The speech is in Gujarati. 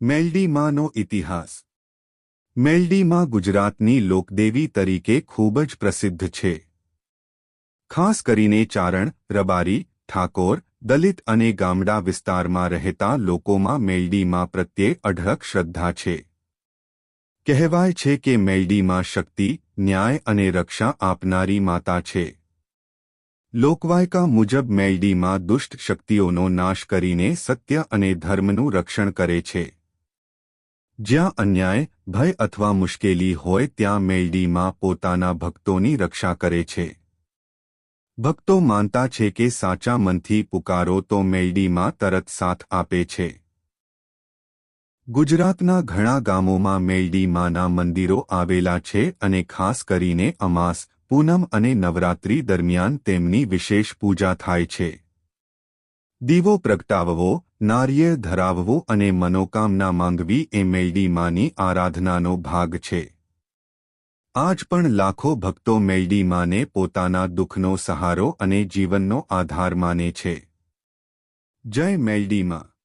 મેલડી માનો ઇતિહાસ. મેલડી માં ગુજરાતની લોકદેવી તરીકે ખૂબ જ પ્રસિદ્ધ છે. ખાસ કરીને ચારણ, રબારી, ઠાકોર, દલિત અને ગામડા વિસ્તારમાં રહેતા લોકોમાં મેલડી માં પ્રત્યે અઢળક શ્રદ્ધા છે. કહેવાય છે કે મેલડી માં શક્તિ, ન્યાય અને રક્ષા આપનારી માતા છે. લોકવાયકા મુજબ મેલડી માં દુષ્ટ શક્તિઓનો નાશ કરીને સત્ય અને ધર્મનું રક્ષણ કરે છે. જ્યાં અન્યાય, ભય અથવા મુશ્કેલી હોય ત્યાં મેલડી માં પોતાના ભક્તોની રક્ષા કરે છે. ભક્તો માનતા છે કે સાચા મનથી પુકારો તો મેલડી માં તરત સાથ આપે છે. ગુજરાતના ઘણા ગામોમાં મેલડી માના મંદિરો આવેલા છે અને ખાસ કરીને અમાસ, પૂનમ અને નવરાત્રિ દરમિયાન તેમની વિશેષ પૂજા થાય છે. દીવો પ્રગટાવવો, નારિયેળ ધરાવવું અને મનોકામના માંગવી એ મેલડી માની આરાધનાનો ભાગ છે. આજ પણ લાખો ભક્તો મેલડી માને પોતાના દુઃખનો સહારો અને જીવનનો આધાર માને છે. જય મેલડી માં.